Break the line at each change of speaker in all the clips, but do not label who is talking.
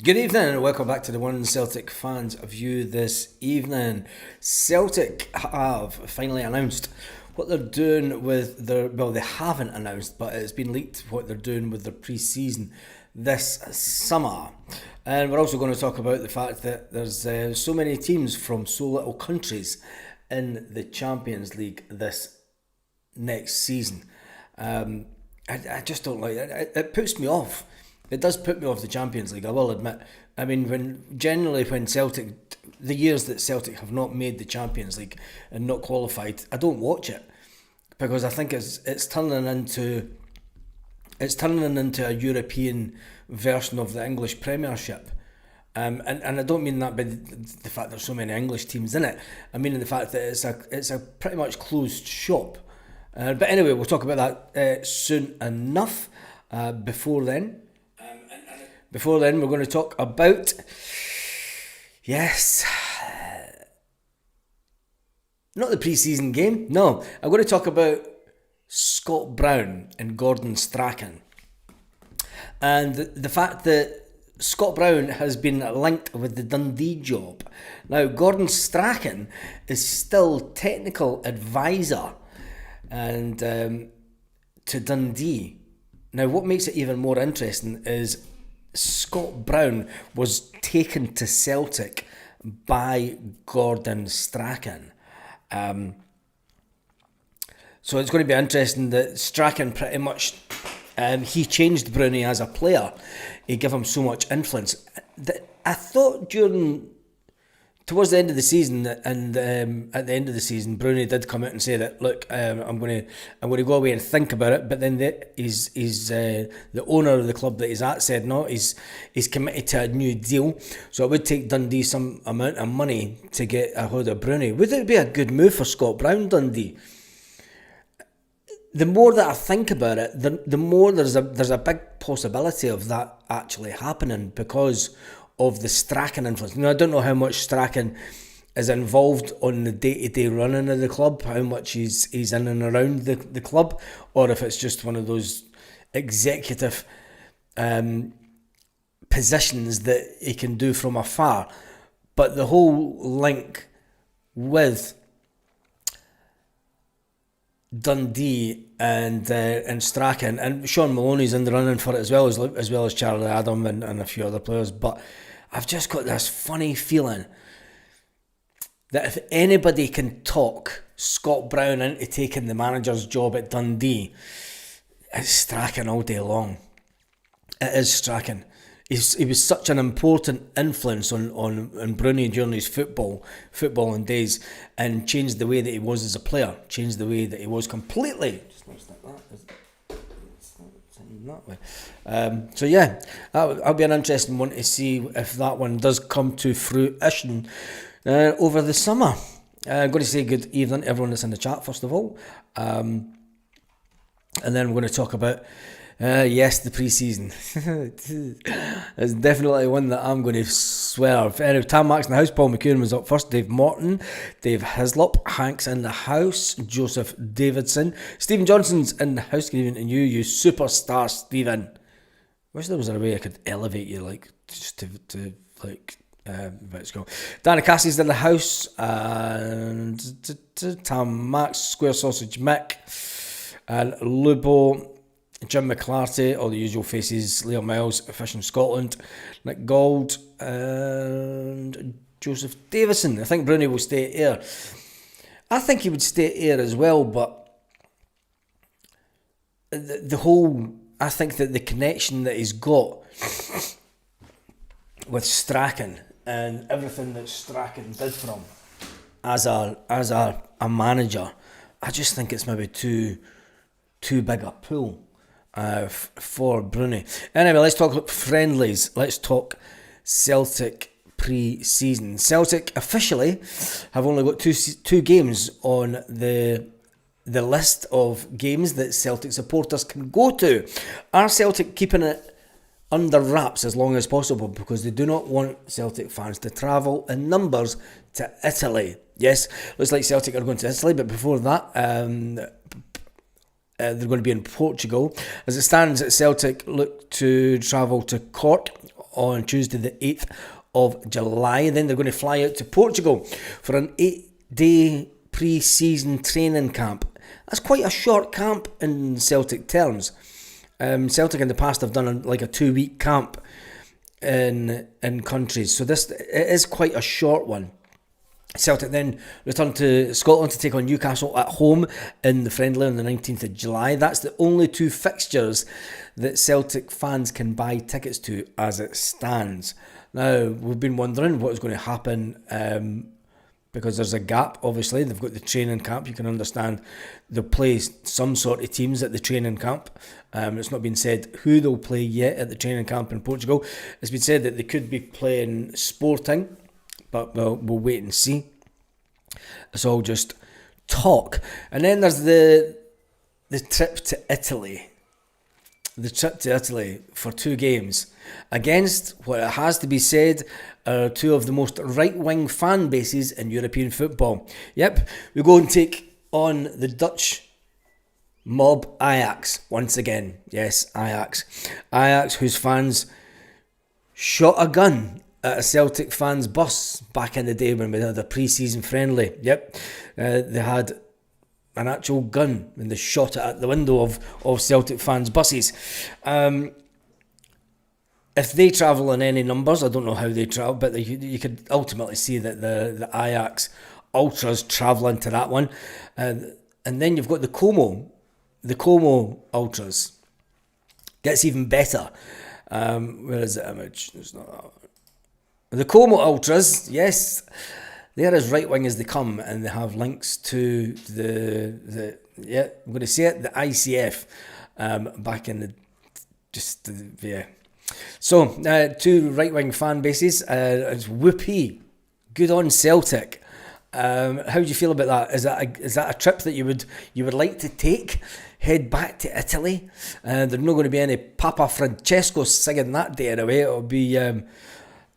Good evening and welcome back to the One Celtic Fans View this evening. Celtic have finally announced what they're doing with their, well, they haven't announced, but it's been leaked what they're doing with their pre-season this summer. And we're also going to talk about the fact that there's so many teams from so little countries in the Champions League this next season. I just don't like it. It puts me off. It does put me off the Champions League, I will admit. I mean, when Celtic, the years that Celtic have not made the Champions League and not qualified, I don't watch it because I think it's turning into a European version of the English Premiership. And I don't mean that by the fact there's so many English teams in it. I mean in the fact that it's a pretty much closed shop. But anyway, we'll talk about that soon enough. Before then, we're going to talk about, yes, not the pre-season game. No, I'm going to talk about Scott Brown and Gordon Strachan. And the fact that Scott Brown has been linked with the Dundee job. Now, Gordon Strachan is still technical advisor and to Dundee. Now, what makes it even more interesting is Scott Brown was taken to Celtic by Gordon Strachan. So it's going to be interesting that Strachan pretty much, he changed Brownie as a player. He gave him so much influence. I thought towards the end of the season, and at the end of the season, Brownie did come out and say that, look, I'm going to go away and think about it. But then the owner of the club that he's at said no, he's committed to a new deal. So it would take Dundee some amount of money to get a hold of Brownie. Would it be a good move for Scott Brown, Dundee? The more that I think about it, the more there's a big possibility of that actually happening because of the Strachan influence. Now, I don't know how much Strachan is involved on the day-to-day running of the club, how much he's in and around the club, or if it's just one of those executive positions that he can do from afar. But the whole link with Dundee and Strachan, and Sean Maloney's in the running for it as well as Charlie Adam and a few other players, but I've just got this funny feeling that if anybody can talk Scott Brown into taking the manager's job at Dundee, it's Strachan all day long. It is Strachan. He was such an important influence on Brownie during his footballing days, and changed the way that he was as a player, changed the way that he was completely. That way. So yeah, that'll be an interesting one to see if that one does come to fruition over the summer. I'm going to say good evening to everyone that's in the chat first of all, and then we're going to talk about the pre-season. It's definitely one that I'm going to swear. Anyway, Tam Max in the house, Paul McEwen was up first, Dave Morton, Dave Hislop, Hank's in the house, Joseph Davidson, Stephen Johnson's in the house. Good evening to you superstar Stephen. Wish there was a way I could elevate you, like, just to let's go. Danny Cassie's in the house, and Tam Max, Square Sausage Mick, and Lubo, Jim McClarty, all the usual faces, Leo Miles, Fishing Scotland, Nick Gold, and Joseph Davison. I think Brownie will stay here. I think he would stay here as well, but I think that the connection that he's got with Strachan and everything that Strachan did for him as a manager, I just think it's maybe too big a pull for Brownie. Anyway, let's talk friendlies. Let's talk Celtic pre-season. Celtic officially have only got two games on the list of games that Celtic supporters can go to. Are Celtic keeping it under wraps as long as possible because they do not want Celtic fans to travel in numbers to Italy? Yes, looks like Celtic are going to Italy, but before that, they're going to be in Portugal. As it stands, Celtic look to travel to Cork on Tuesday the 8th of July. And then they're going to fly out to Portugal for an 8-day pre-season training camp. That's quite a short camp in Celtic terms. Celtic in the past have done a 2-week camp in countries, so it is quite a short one. Celtic then return to Scotland to take on Newcastle at home in the friendly on the 19th of July. That's the only 2 fixtures that Celtic fans can buy tickets to as it stands. Now, we've been wondering what is going to happen because there's a gap, obviously. They've got the training camp. You can understand they'll play some sort of teams at the training camp. It's not been said who they'll play yet at the training camp in Portugal. It's been said that they could be playing Sporting, but we'll wait and see. It's all just talk. And then there's the trip to Italy. The trip to Italy for 2 games against what it has to be said are 2 of the most right-wing fan bases in European football. Yep, we go and take on the Dutch mob Ajax once again. Yes, Ajax. Ajax, whose fans shot a gun at a Celtic fan's bus back in the day when we had a pre-season friendly. Yep, they had an actual gun and they shot it at the window of Celtic fans' buses. If they travel in any numbers, I don't know how they travel, but you could ultimately see that the Ajax ultras travel into that one. And then you've got the Como ultras. Gets even better. Where is the image? It's not that. The Como ultras, yes, they're as right-wing as they come, and they have links to the I'm going to say it, the ICF, back in the. So, 2 right-wing fan bases. It's whoopee. Good on Celtic. How do you feel about that? Is that a trip that you would like to take? Head back to Italy. There's not going to be any Papa Francesco singing that day anyway. It'll be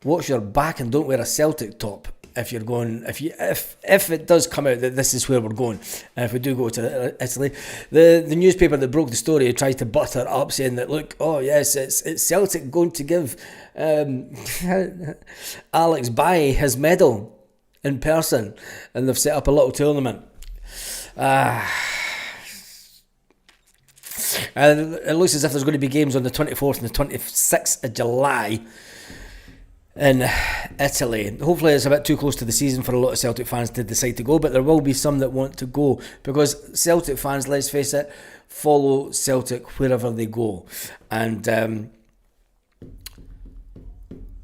watch your back and don't wear a Celtic top. If you're going, if it does come out that this is where we're going, if we do go to Italy, the newspaper that broke the story tried to butter it up, saying that look, oh yes, it's Celtic going to give Alex Bailly his medal in person, and they've set up a little tournament. And it looks as if there's going to be games on the 24th and the 26th of July. In Italy. Hopefully it's a bit too close to the season for a lot of Celtic fans to decide to go, but there will be some that want to go, because Celtic fans, let's face it, follow Celtic wherever they go. And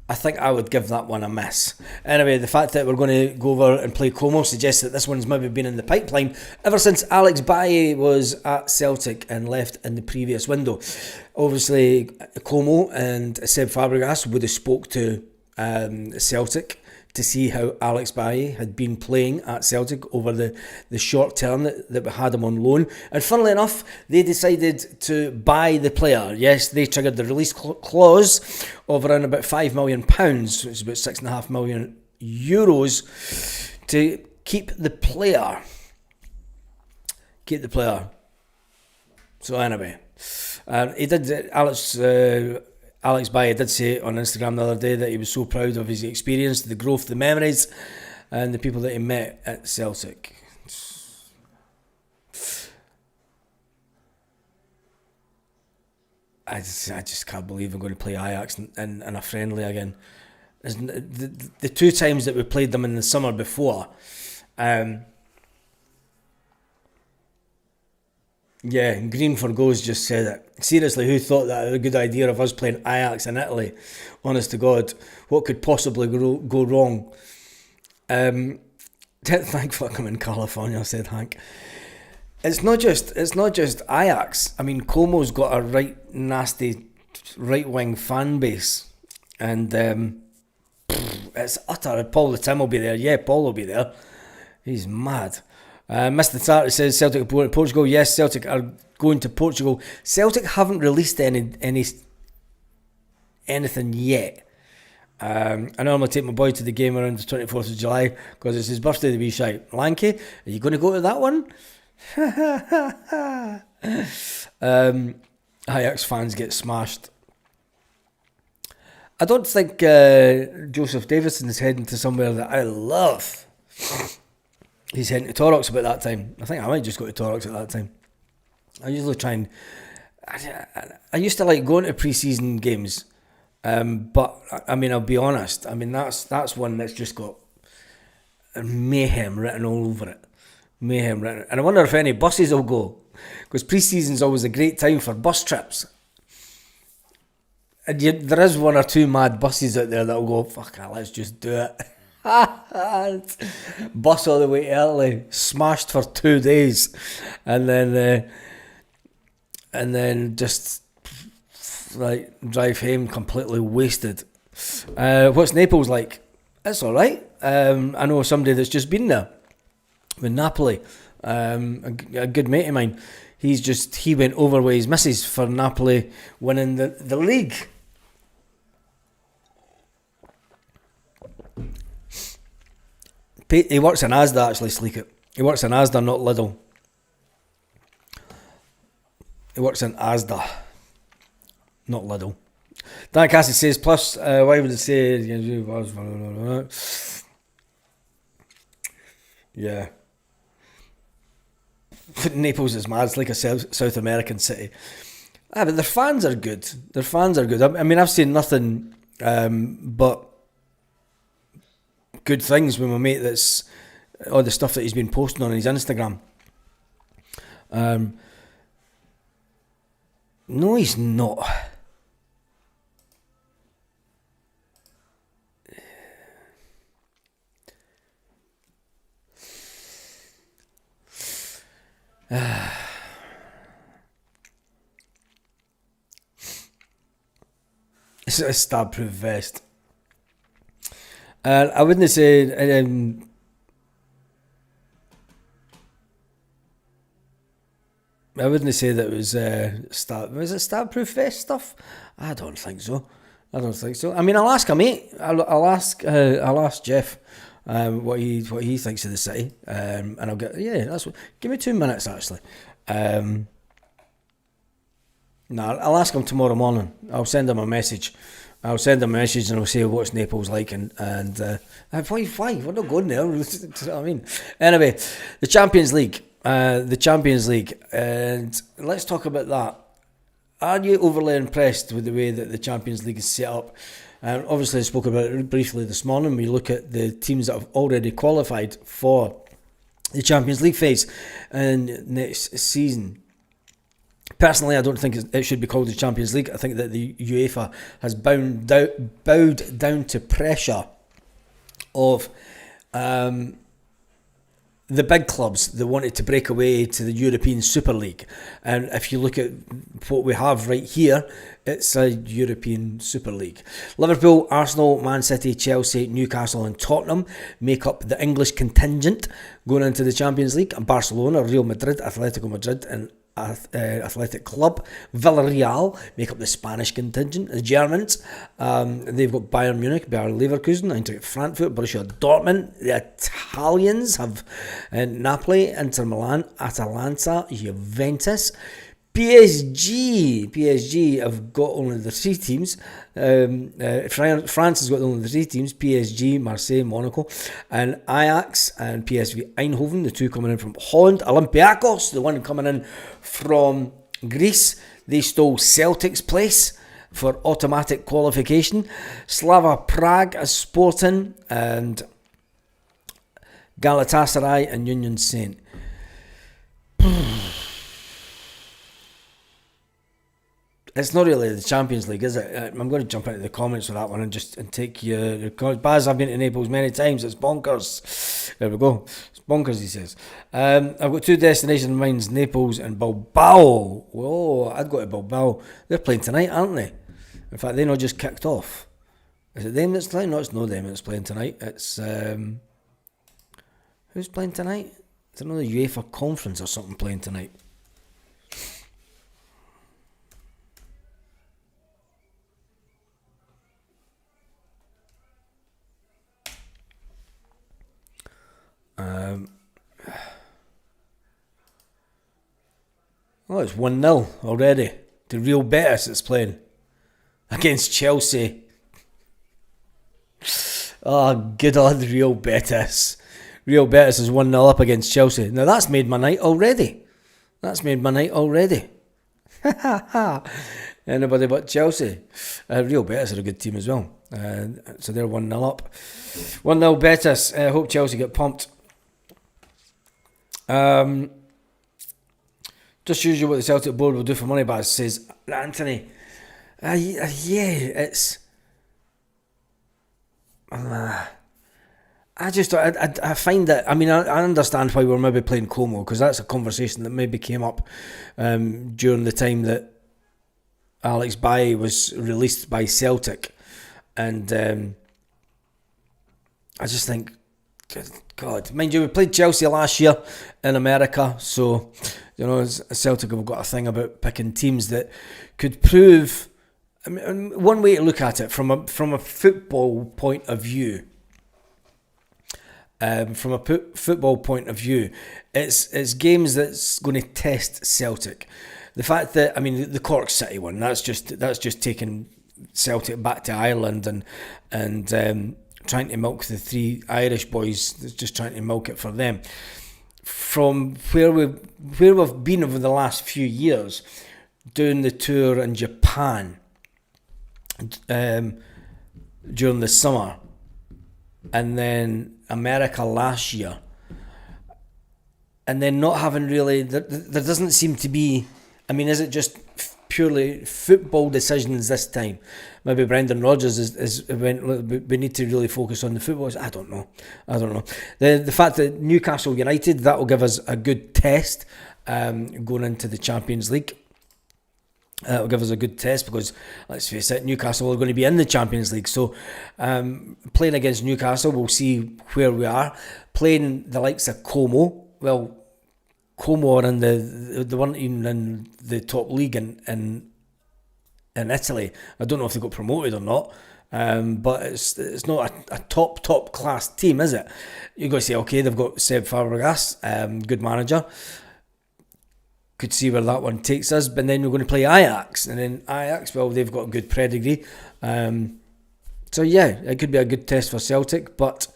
I think I would give that one a miss. Anyway, the fact that we're going to go over and play Como suggests that this one's maybe been in the pipeline ever since Alex Bailly was at Celtic and left in the previous window. Obviously, Como and Seb Fabregas would have spoke to Celtic to see how Alex Bailly had been playing at Celtic over the short term that we had him on loan. And funnily enough, they decided to buy the player. Yes, they triggered the release clause of around about £5 million, which is about €6.5 million, to keep the player. So anyway, he did. Alex Bailly did say on Instagram the other day that he was so proud of his experience, the growth, the memories, and the people that he met at Celtic. I just can't believe we're going to play Ajax in a friendly again. The 2 times that we played them in the summer before, yeah, Green for Goes just said it. Seriously, who thought that a good idea of us playing Ajax in Italy? Honest to God, what could possibly go wrong? Thank for coming, California, said Hank. It's not just Ajax. I mean, Como's got a right nasty right-wing fan base, and it's utter. Paul the Tim will be there. Yeah, Paul will be there. He's mad. Mr. Tarty says Celtic are going to Portugal. Yes, Celtic are going to Portugal. Celtic haven't released anything yet. I normally take my boy to the game around the 24th of July because it's his birthday, the wee shite. Lanky, are you going to go to that one? Ajax fans get smashed. I don't think Joseph Davison is heading to somewhere that I love. He's heading to Torrox about that time. I think I might just go to Torrox at that time. I usually try and... I used to like going to pre-season games, but I mean, I'll be honest. I mean, that's one that's just got mayhem written all over it. Mayhem written. And I wonder if any buses will go, because pre-season's always a great time for bus trips. And there is one or two mad buses out there that'll go, fuck it, let's just do it. Bus all the way early, smashed for 2 days, and then just like drive home completely wasted. What's Naples like? It's all right. I know somebody that's just been there with Napoli. A good mate of mine. He went over with his missus for Napoli winning the league. He works in Asda, actually, Sleekit. He works in Asda, not Lidl. He works in Asda, not Lidl. Dan Cassie says, plus, why would it say... Yeah. Naples is mad. It's like a South American city. But their fans are good. I mean, I've seen nothing but good things with my mate. That's all the stuff that he's been posting on his Instagram. No, he's not. It's a stab-proof vest. I wouldn't say... I wouldn't say that it was was it stab-proof vest stuff? I don't think so. I mean, I'll ask him, mate. I'll ask Jeff what he thinks of the city, and I'll get give me 2 minutes actually. I'll ask him tomorrow morning. I'll send him a message. And I'll say what's Naples like and why we're not going there. Do you know what I mean? Anyway, the Champions League. And let's talk about that. Are you overly impressed with the way that the Champions League is set up? Obviously, I spoke about it briefly this morning. We look at the teams that have already qualified for the Champions League phase in next season. Personally, I don't think it should be called the Champions League. I think that the UEFA has bowed down to pressure of the big clubs that wanted to break away to the European Super League. And if you look at what we have right here, it's a European Super League. Liverpool, Arsenal, Man City, Chelsea, Newcastle and Tottenham make up the English contingent going into the Champions League. And Barcelona, Real Madrid, Atletico Madrid and Athletic Club, Villarreal make up the Spanish contingent. The Germans, they've got Bayern Munich, Bayer Leverkusen, Eintracht Frankfurt, Borussia Dortmund. The Italians have Napoli, Inter Milan, Atalanta, Juventus. PSG have got only the 3 teams. France has got only the 3 teams: PSG, Marseille, Monaco, and Ajax and PSV Eindhoven, the 2 coming in from Holland. Olympiacos, the one coming in from Greece, they stole Celtic's place for automatic qualification. Slava Prague as Sporting, and Galatasaray and Union Saint. It's not really the Champions League, is it? I'm going to jump into the comments for that one and take your comments. Baz, I've been to Naples many times. It's bonkers. There we go. It's bonkers, he says. I've got 2 destinations in mind, Naples and Bilbao. Whoa, I'd go to Bilbao. They're playing tonight, aren't they? In fact, they're not just kicked off. Is it them that's playing? No, it's not them that's playing tonight. It's... who's playing tonight? Is it not the UEFA Conference or something playing tonight? It's 1-0 already to Real Betis. It's playing against Chelsea. Oh, good on Real Betis. Real Betis is 1-0 up against Chelsea. Now that's made my night already. Anybody but Chelsea. Real Betis are a good team as well. So they're 1-0 up. 1-0 Betis. Hope Chelsea get pumped. Just shows you what the Celtic board will do for money, but says Anthony. It's... I find that, I mean, I understand why we're maybe playing Como, because that's a conversation that maybe came up during the time that Alex Bailly was released by Celtic, and I just think, God, mind you, we played Chelsea last year in America, so, you know, Celtic have got a thing about picking teams that could prove, I mean, one way to look at it from a football point of view, it's games that's going to test Celtic. The fact that, I mean, the Cork City one, that's just taking Celtic back to Ireland and trying to milk the three Irish boys, just trying to milk it for them. From where we've been over the last few years, doing the tour in Japan during the summer, and then America last year, and then not having really, there doesn't seem to be, I mean, is it just purely football decisions this time? Maybe Brendan Rodgers we need to really focus on the football. I don't know. The fact that Newcastle United, that will give us a good test going into the Champions League. It'll give us a good test because, let's face it, Newcastle are going to be in the Champions League. So playing against Newcastle, we'll see where we are. Playing the likes of Como, well, Como are in the one even in the top league in Italy. I don't know if they got promoted or not, but it's not a top class team, is it? You've got to say, okay, they've got Seb Fabregas, good manager. Could see where that one takes us, but then we're going to play Ajax, and then Ajax, well, they've got a good pedigree. So yeah, it could be a good test for Celtic, but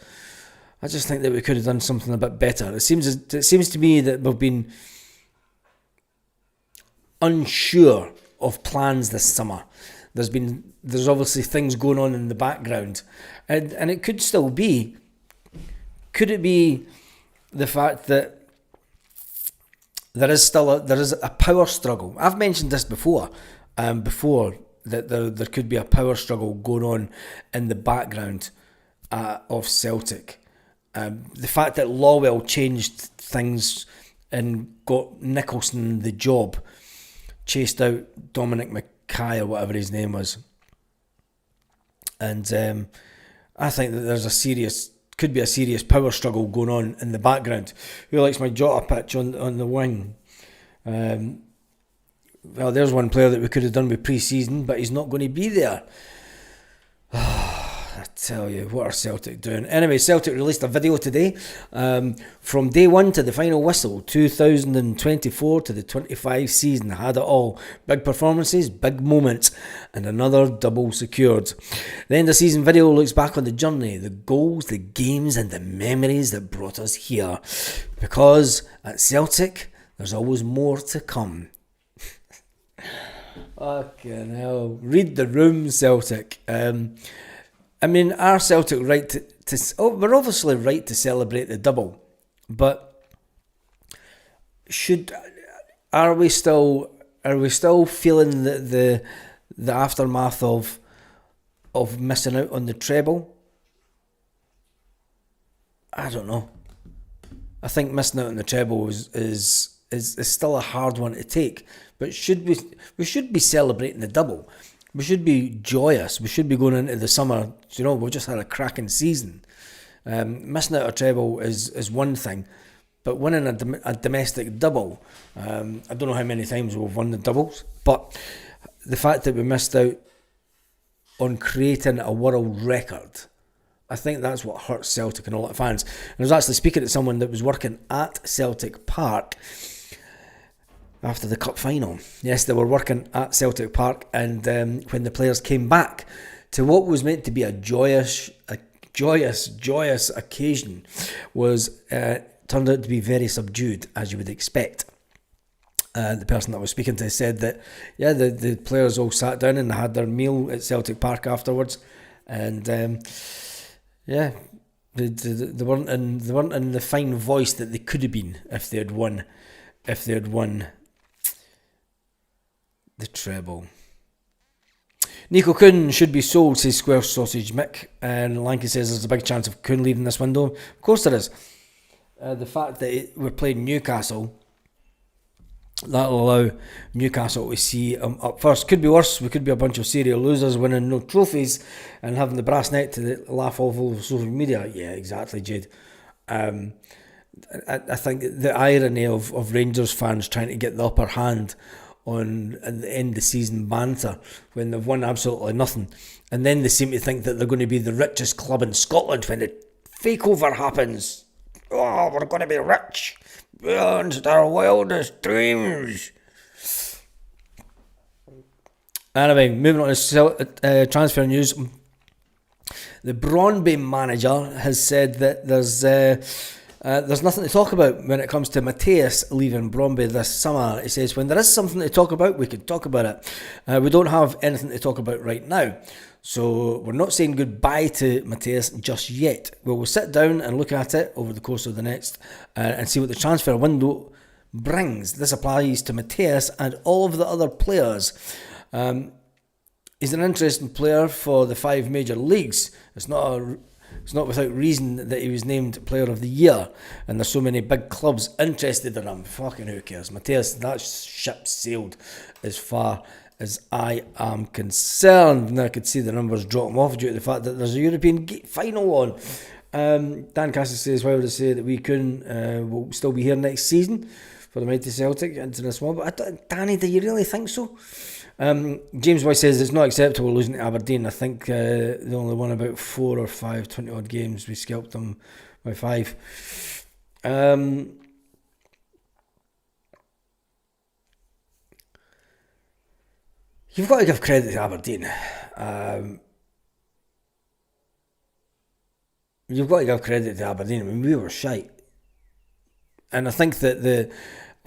I just think that we could have done something a bit better. It seems to me that we've been unsure of plans this summer. There's obviously things going on in the background, and it could still be. Could it be the fact that there is a power struggle? I've mentioned this before that there could be a power struggle going on in the background of Celtic. The fact that Lawwell changed things and got Nicholson the job, chased out Dominic Mackay or whatever his name was, and I think that could be a serious power struggle going on in the background. Who likes my Jota pitch on the wing? Well, there's one player that we could have done with pre-season, but he's not going to be there. I tell you, what are Celtic doing? Anyway, Celtic released a video today from day one to the final whistle, 2024 to the 25 season. Had it all. Big performances, big moments, and another double secured. The end of season video looks back on the journey, the goals, the games, and the memories that brought us here. Because at Celtic, there's always more to come. Fucking hell. Read the room, Celtic. I mean, are Celtic right we're obviously right to celebrate the double, but are we still feeling the aftermath of missing out on the treble? I don't know. I think missing out on the treble is still a hard one to take, but we should be celebrating the double. We should be joyous. We should be going into the summer. You know, we've just had a cracking season. Missing out a treble is one thing, but winning a domestic double, I don't know how many times we've won the doubles, but the fact that we missed out on creating a world record, I think that's what hurts Celtic and all the fans. And I was actually speaking to someone that was working at Celtic Park after the cup final. Yes, they were working at Celtic Park, and when the players came back to what was meant to be a joyous joyous occasion was turned out to be very subdued, as you would expect. The person that I was speaking to said that, the players all sat down and had their meal at Celtic Park afterwards, and they weren't in the fine voice that they could have been if they had won the treble. Nico Kuhn should be sold, says Square Sausage Mick, and Lanky says there's a big chance of Kuhn leaving this window. Of course there is. The fact that we're playing Newcastle, that'll allow Newcastle to see up first. Could be worse. We could be a bunch of serial losers winning no trophies and having the brass neck to laugh off over social media. Yeah, exactly, Jade. I think the irony of Rangers fans trying to get the upper hand on at the end of the season banter when they've won absolutely nothing, and then they seem to think that they're going to be the richest club in Scotland when the fakeover happens. Oh, we're going to be rich beyond our wildest dreams. Anyway, moving on to transfer news. The Brøndby manager has said that there's nothing to talk about when it comes to Matthias leaving Brøndby this summer. He says, when there is something to talk about, we can talk about it. We don't have anything to talk about right now. So we're not saying goodbye to Matthias just yet. We'll sit down and look at it over the course of the next and see what the transfer window brings. This applies to Matthias and all of the other players. He's an interesting player for the 5 major leagues. It's not without reason that he was named Player of the Year, and there's so many big clubs interested in him. Fucking who cares? Matthias, that ship sailed as far as I am concerned. And I could see the numbers dropping off due to the fact that there's a European final on. Dan Cassis says, why would I say that we will still be here next season for the mighty Celtic into the small? But Danny, do you really think so? James White says it's not acceptable losing to Aberdeen. I think they only won about 4 or 5 20-odd games. We scalped them by 5. You've got to give credit to Aberdeen. You've got to give credit to Aberdeen. I mean, we were shite. And I think that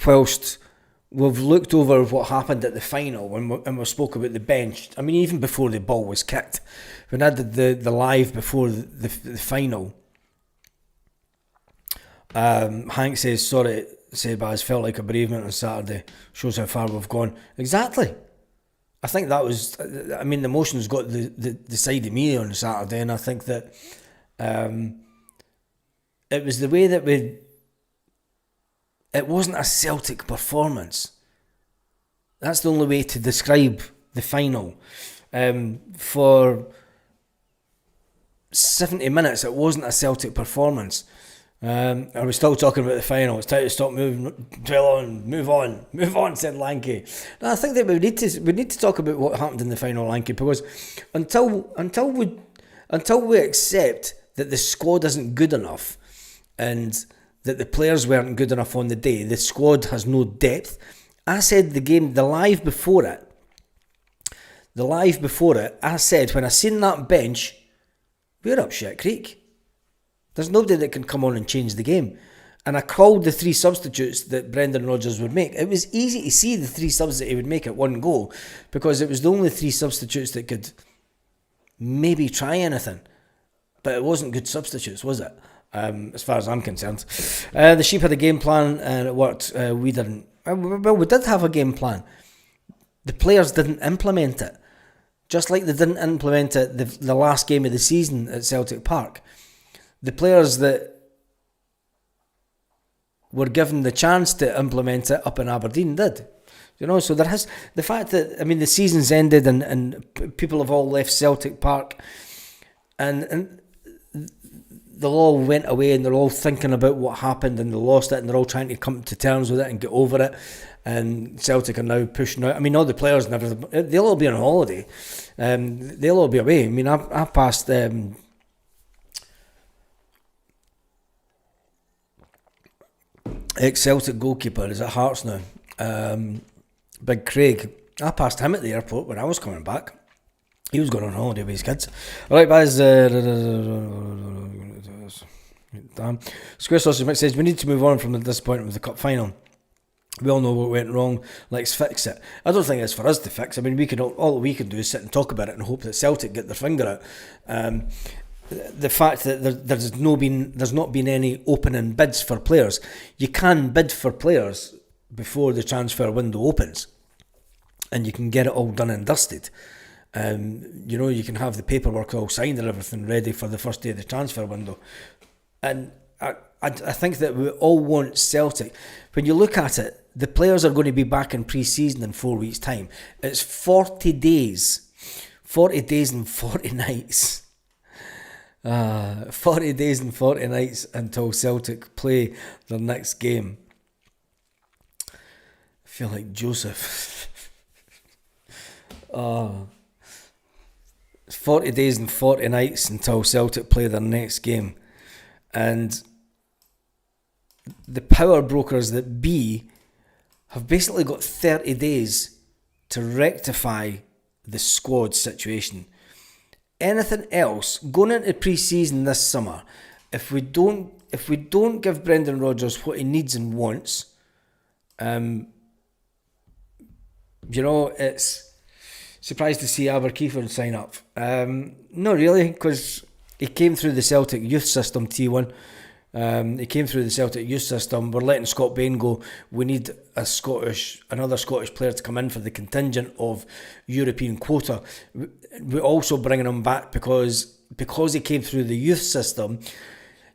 whilst we've looked over what happened at the final and we spoke about the bench, I mean, even before the ball was kicked, when I did the live before the final, Hank says, sorry, said, but it felt like a bereavement on Saturday. Shows how far we've gone. Exactly. I think that was, I mean, the emotions got the side of me on Saturday, and I think that it was the way that it wasn't a Celtic performance. That's the only way to describe the final. For 70 minutes, it wasn't a Celtic performance. Are we still talking about the final? It's time to stop moving, move on, said Lanky. No, I think that we need to talk about what happened in the final, Lanky, because until we accept that the squad isn't good enough and that the players weren't good enough on the day, the squad has no depth. I said the live before it, I said when I seen that bench, we're up shit creek. There's nobody that can come on and change the game. And I called the 3 substitutes that Brendan Rodgers would make. It was easy to see the 3 subs that he would make at one go, because it was the only 3 substitutes that could maybe try anything. But it wasn't good substitutes, was it? As far as I'm concerned. The Sheep had a game plan and it worked. We didn't. Well, we did have a game plan. The players didn't implement it. Just like they didn't implement it the last game of the season at Celtic Park. The players that were given the chance to implement it up in Aberdeen did. So there has the fact that, I mean, the season's ended and people have all left Celtic Park and they all went away and they're all thinking about what happened and they lost it and they're all trying to come to terms with it and get over it. And Celtic are now pushing out. I mean, all the players they'll all be on holiday. They'll all be away. I mean, I passed ex-Celtic goalkeeper is at Hearts now, Big Craig. I passed him at the airport when I was coming back. He was going on holiday with his kids. Alright, guys. Damn. Square Sausage Mix says, we need to move on from the disappointment with the cup final. We all know what went wrong. Let's fix it. I don't think it's for us to fix. I mean, all we can do is sit and talk about it and hope that Celtic get their finger out. The fact that there's not been any opening bids for players. You can bid for players before the transfer window opens, and you can get it all done and dusted. You can have the paperwork all signed and everything ready for the first day of the transfer window. And I think that we all want Celtic. When you look at it, the players are going to be back in pre-season in 4 weeks' time. It's 40 days and 40 nights. 40 days and 40 nights until Celtic play their next game. I feel like Joseph. 40 days and 40 nights until Celtic play their next game. And the power brokers that be have basically got 30 days to rectify the squad situation. Anything else going into pre-season this summer, if we don't give Brendan Rodgers what he needs and wants, it's surprised to see Aberkiefer sign up. Not really, because he came through the Celtic youth system, T1. He came through the Celtic youth system. We're letting Scott Bain go. We need another Scottish player to come in for the contingent of European quota. We're also bringing him back because he came through the youth system.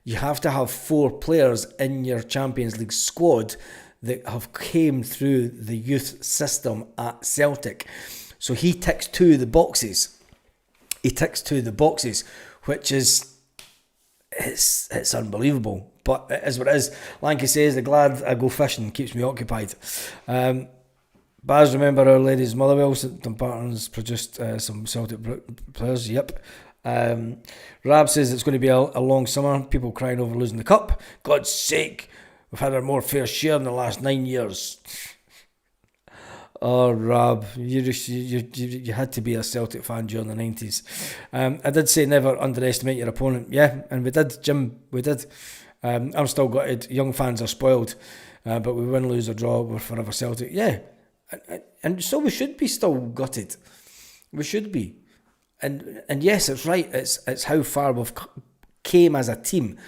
You have to have 4 players in your Champions League squad that have came through the youth system at Celtic. So he ticks 2 of the boxes. Which is it's unbelievable, but it is what it is. Lanky says, the glad I go fishing keeps me occupied. Baz, remember Our Lady's Motherwell? Dumbarton's produced some Celtic players. Yep. Rab says it's going to be a long summer. People crying over losing the cup. God's sake, we've had our more fair share in the last 9 years. Oh, Rob, you had to be a Celtic fan during the 90s. I did say never underestimate your opponent. Yeah, and we did, Jim, we did. I'm still gutted. Young fans are spoiled, but we win, lose or draw, we're forever Celtic. Yeah, and so we should be still gutted. We should be. And yes, it's right. It's how far we've came as a team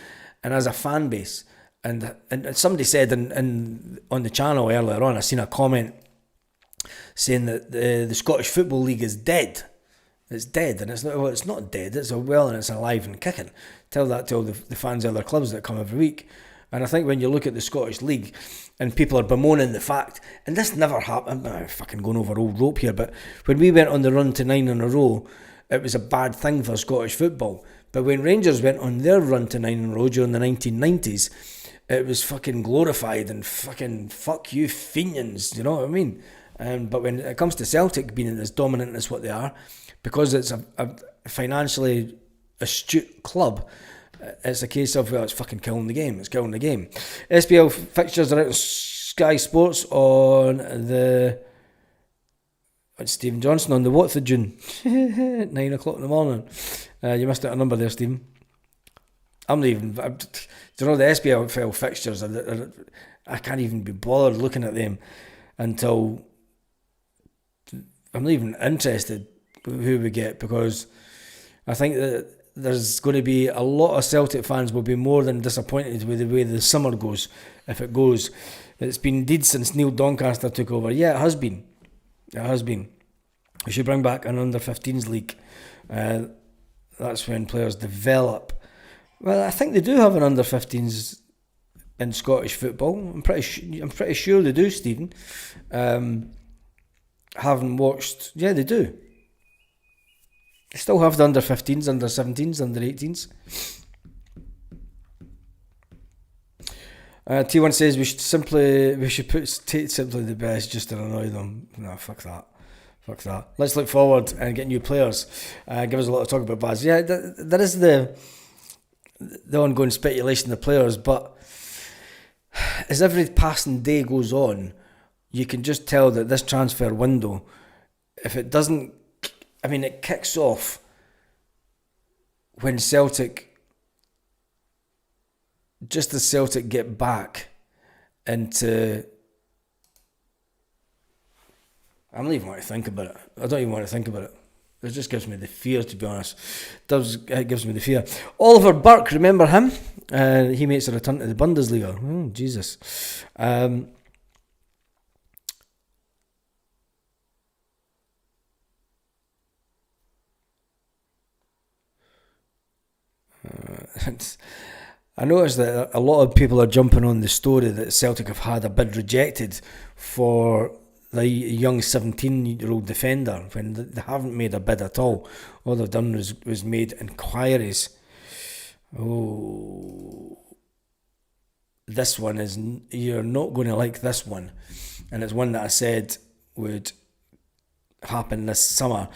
and as a fan base. And somebody said on the channel earlier on, I seen a comment saying that the Scottish Football League is dead. It's dead, and it's not dead. It's and it's alive and kicking. Tell that to all the fans of other clubs that come every week. And I think when you look at the Scottish League and people are bemoaning the fact, and this never happened, I'm fucking going over old rope here, but when we went on the run to 9 in a row, it was a bad thing for Scottish football. But when Rangers went on their run to 9 in a row during the 1990s, it was fucking glorified and fucking fuck you Fenians, you know what I mean? But when it comes to Celtic being as dominant as what they are, because it's a financially astute club, it's a case of, it's fucking killing the game. It's killing the game. SPL fixtures are out on Sky Sports on the... It's Stephen Johnson on the what of June? 9 o'clock in the morning. You missed out a number there, Stephen. I'm not even... the SPL fixtures, I can't even be bothered looking at them until... I'm not even interested who we get, because I think that there's going to be a lot of Celtic fans will be more than disappointed with the way the summer goes, if it goes. It's been indeed since Neil Doncaster took over. Yeah, it has been. It has been. We should bring back an under-15s league. That's when players develop. Well, I think they do have an under-15s in Scottish football. I'm pretty sure they do, Stephen. Haven't watched... Yeah, they do. They still have the under-15s, under-17s, under-18s. T1 says we should put Tate simply the best just to annoy them. No, fuck that. Let's look forward and get new players. Give us a lot of talk about Baz. Yeah, there is the ongoing speculation of the players, but as every passing day goes on, you can just tell that this transfer window, if it doesn't I mean, it kicks off when Celtic, just as Celtic get back into... I don't even want to think about it. I don't even want to think about it. It just gives me the fear, to be honest. It gives me the fear. Oliver Burke, remember him? He makes a return to the Bundesliga. Oh, Jesus. I noticed that a lot of people are jumping on the story that Celtic have had a bid rejected for the young 17-year-old defender when they haven't made a bid at all. All they've done was made inquiries. Oh, this one is... You're not going to like this one. And it's one that I said would happen this summer.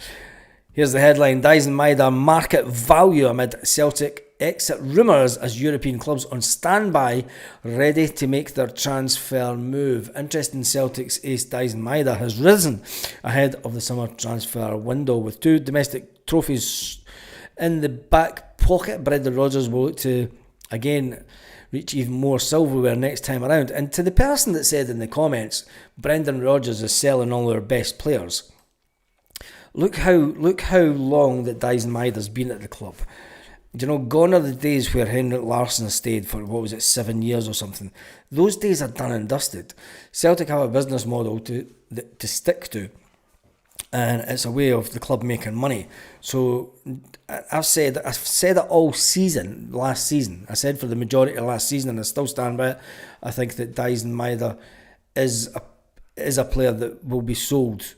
Here's the headline: Daizen Maeda market value amid Celtic exit rumours as European clubs on standby, ready to make their transfer move. Interest in Celtic's ace Daizen Maeda has risen ahead of the summer transfer window, with 2 domestic trophies in the back pocket. Brendan Rodgers will look to again reach even more silverware next time around. And to the person that said in the comments, Brendan Rodgers is selling all our best players, look how long that Daizen Maeda's been at the club. You know, gone are the days where Henrik Larsson stayed for, 7 years or something. Those days are done and dusted. Celtic have a business model to stick to, and it's a way of the club making money. So I've said it all season, last season. I said for the majority of last season, and I still stand by it. I think that Daizen Maeda is a player that will be sold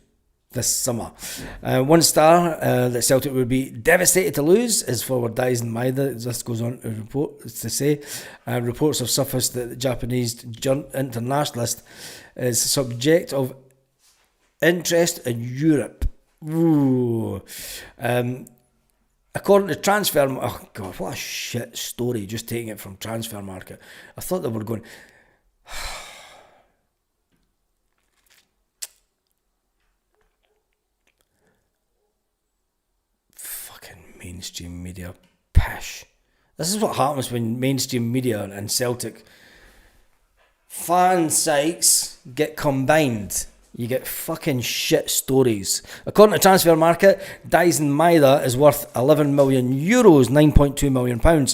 this summer. 1 star that Celtic would be devastated to lose is forward Daizen Maeda. This goes on to say reports have surfaced that the Japanese internationalist is subject of interest in Europe. Ooh. According to Transfer... Oh God, what a shit story, just taking it from Transfer Market. I thought they were going... Mainstream media pish. This is what happens when mainstream media and Celtic fan sites get combined. You get fucking shit stories. According to Transfer Market, Daizen Maeda is worth €11 million, £9.2 million.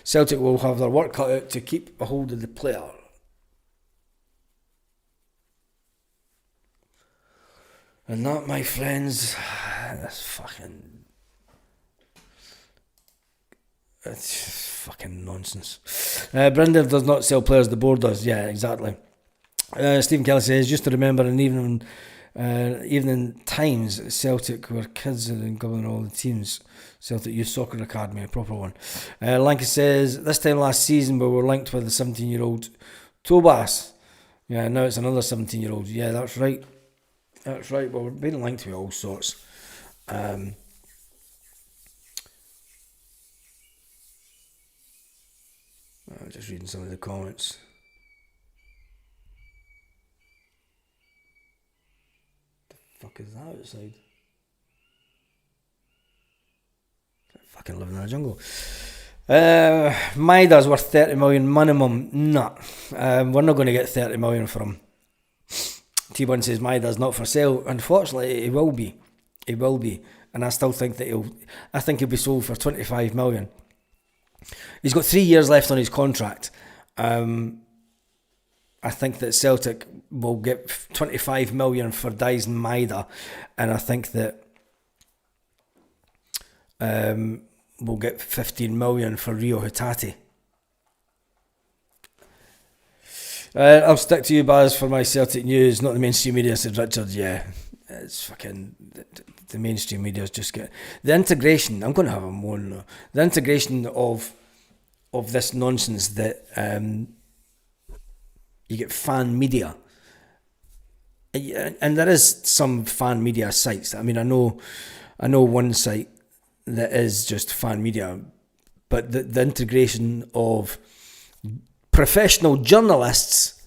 Celtic will have their work cut out to keep a hold of the player. And that, my friends, that's fucking... It's fucking nonsense. Brendan does not sell players, the board does. Yeah, exactly. Stephen Kelly says, just to remember in evening times, Celtic were kids and governing all the teams. Celtic Youth Soccer Academy, a proper one. Lanka says, this time last season we were linked with the 17-year-old Tobas. Yeah, now it's another 17-year-old. Yeah, that's right. That's right. Well, we're being linked with all sorts. I'm just reading some of the comments. The fuck is that outside? Fucking living in a jungle. Maeda's worth 30 million minimum. Nah, we're not going to get 30 million from him. T1 says Maeda's not for sale. Unfortunately, he will be. He will be, and I still think that he'll be sold for 25 million. He's got 3 years left on his contract. I think that Celtic will get 25 million for Daizen Maeda, and I think that we'll get 15 million for Rio Hatate. I'll stick to you, Baz, for my Celtic news, not the mainstream media, said Richard. Yeah, it's fucking... The mainstream media's just get... The integration... I'm going to have a moan now. The integration of this nonsense that you get fan media. And there is some fan media sites. I mean, I know one site that is just fan media, but the integration of professional journalists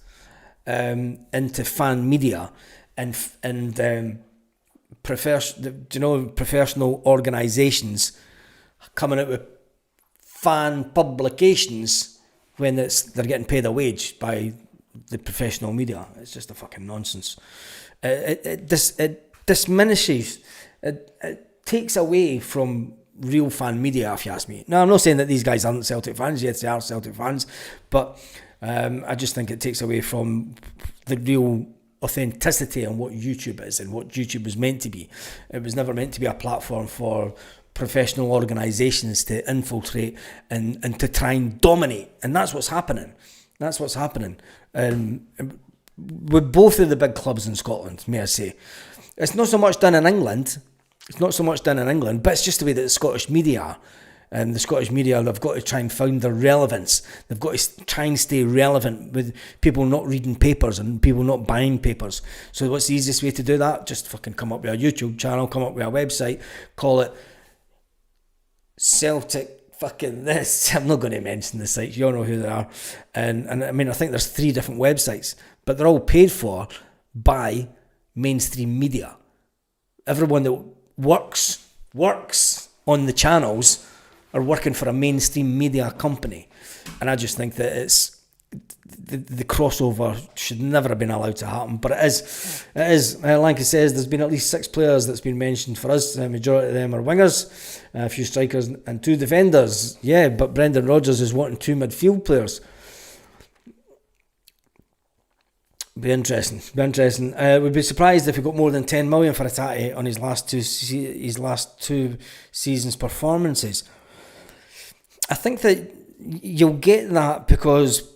into fan media and professional organisations coming out with fan publications when they're getting paid a wage by the professional media. It's just a fucking nonsense. It diminishes, it takes away from real fan media, if you ask me. Now, I'm not saying that these guys aren't Celtic fans. Yes, they are Celtic fans, but I just think it takes away from the real authenticity and what YouTube is and what YouTube was meant to be. It was never meant to be a platform for professional organisations to infiltrate and to try and dominate, and that's what's happening. With both of the big clubs in Scotland, may I say. It's not so much done in England, but it's just the way that the Scottish media and the Scottish media have got to try and find their relevance. They've got to try and stay relevant with people not reading papers and people not buying papers. So what's the easiest way to do that? Just fucking come up with a YouTube channel, come up with a website, call it Celtic fucking this. I'm not going to mention the sites, you all know who they are. And I mean, I think there's 3 different websites, but they're all paid for by mainstream media. Everyone that works on the channels are working for a mainstream media company. And I just think that it's the crossover should never have been allowed to happen, but it is. Lanky says there's been at least 6 players that's been mentioned for us. The majority of them are wingers, a few strikers and 2 defenders. Yeah, but Brendan Rodgers is wanting 2 midfield players. Be interesting. We'd be surprised if he got more than 10 million for Hatate on his last two seasons' performances. I think that you'll get that because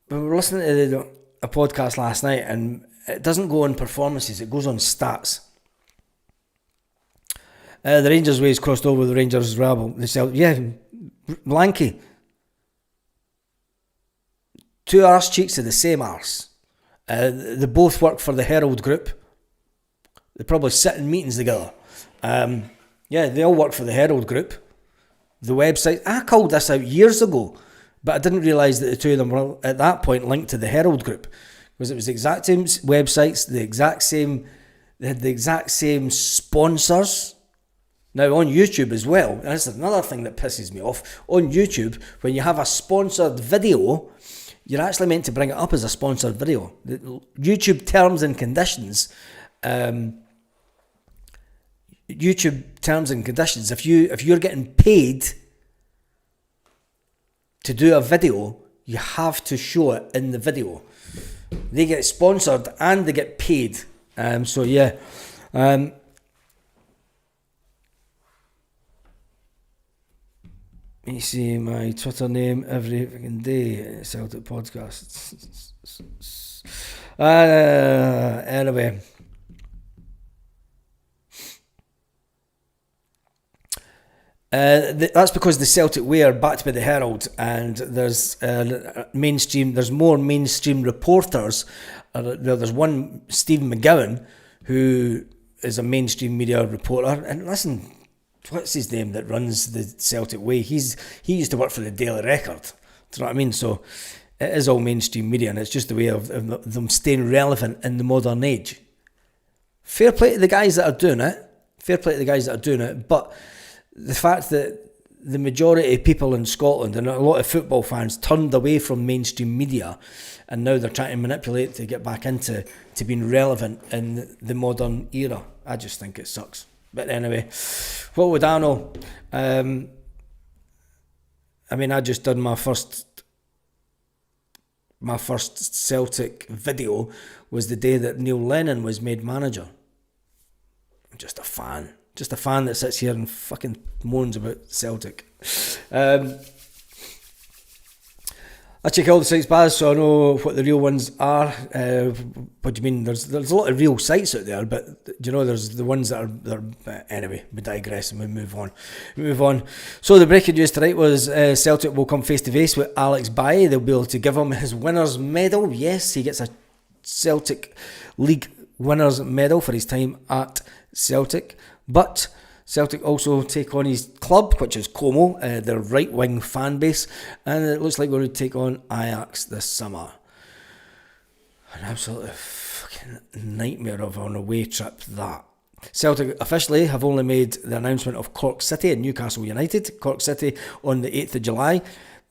we were listening to a podcast last night, and it doesn't go on performances; it goes on stats. The Rangers ways crossed over the Rangers rabble. Lanky. 2 arse cheeks of the same arse. They both work for the Herald Group. They probably sit in meetings together. They all work for the Herald Group. The website, I called this out years ago, but I didn't realise that the 2 of them were at that point linked to the Herald Group, because it was the exact same websites, they had the exact same sponsors. Now on YouTube as well, and this is another thing that pisses me off, on YouTube, when you have a sponsored video, you're actually meant to bring it up as a sponsored video. The YouTube terms and conditions, if you're getting paid to do a video, you have to show it in the video. They get sponsored and they get paid. You see my Twitter name every fucking day, Celtic Podcast. Anyway. That's because the Celtic way are backed by the Herald, and there's more mainstream reporters. There's one, Stephen McGowan, who is a mainstream media reporter, and listen, what's his name that runs the Celtic way? He used to work for the Daily Record. Do you know what I mean? So it is all mainstream media, and it's just the way of them staying relevant in the modern age. Fair play to the guys that are doing it. But the fact that the majority of people in Scotland and a lot of football fans turned away from mainstream media, and now they're trying to manipulate to get back into being relevant in the modern era. I just think it sucks. But anyway, what would I know? I just done my first Celtic video was the day that Neil Lennon was made manager. I'm just a fan that sits here and fucking moans about Celtic. I check all the sites, Baz, so I know what the real ones are. What do you mean? There's a lot of real sites out there, but there's the ones that are anyway, we digress and we move on. So the breaking news tonight was Celtic will come face to face with Alex Bailly. They'll be able to give him his winner's medal. Yes, he gets a Celtic League winner's medal for his time at Celtic. But Celtic also take on his club, which is Como, their right-wing fan base, and it looks like we're going to take on Ajax this summer. An absolutely fucking nightmare of an away trip, that. Celtic officially have only made the announcement of Cork City and Newcastle United. Cork City on the 8th of July.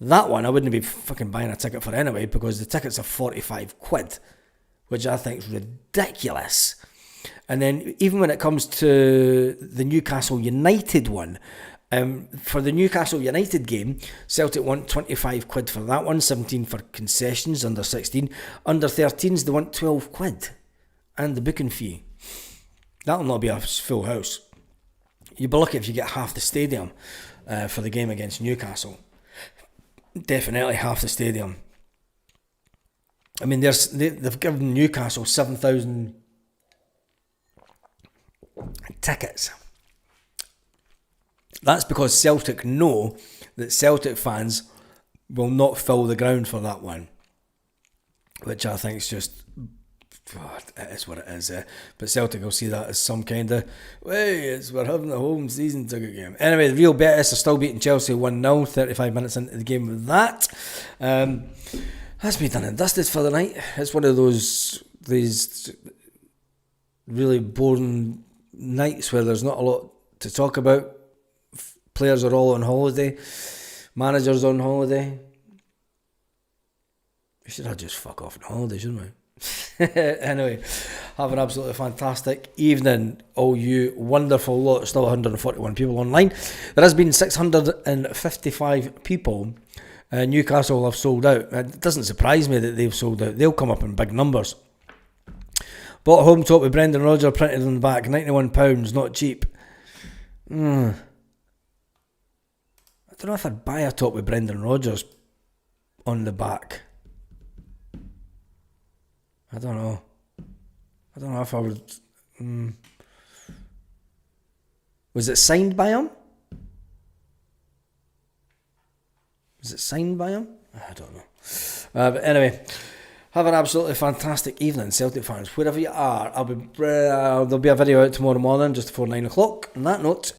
That one I wouldn't be fucking buying a ticket for anyway, because the tickets are 45 quid, which I think is ridiculous. And then even when it comes to the Newcastle United one, for the Newcastle United game, Celtic want 25 quid for that one, 17 for concessions, under 16. Under 13s, they want 12 quid. And the booking fee. That'll not be a full house. You'd be lucky if you get half the stadium for the game against Newcastle. Definitely half the stadium. I mean, they've given Newcastle 7,000 tickets. That's because Celtic know that Celtic fans will not fill the ground for that one, which I think is just, God, it is what it is. But Celtic will see that as some kind of, we're having a home season ticket game. Anyway, the Real Betis are still beating Chelsea 1-0, 35 minutes into the game with that. That's me done and dusted for the night. It's one of these really boring nights where there's not a lot to talk about. Players are all on holiday. Managers on holiday. We should have just fuck off on holiday, shouldn't we? Anyway, have an absolutely fantastic evening, all you wonderful lot. Still 141 people online. There has been 655 people. Newcastle have sold out. It doesn't surprise me that they've sold out. They'll come up in big numbers. Bought a home top with Brendan Rodgers printed on the back, £91, not cheap. I don't know if I'd buy a top with Brendan Rodgers on the back. I don't know if I would. Was it signed by him? I don't know. But anyway, have an absolutely fantastic evening, Celtic fans. Wherever you are, there'll be a video out tomorrow morning just before 9 o'clock. On that note,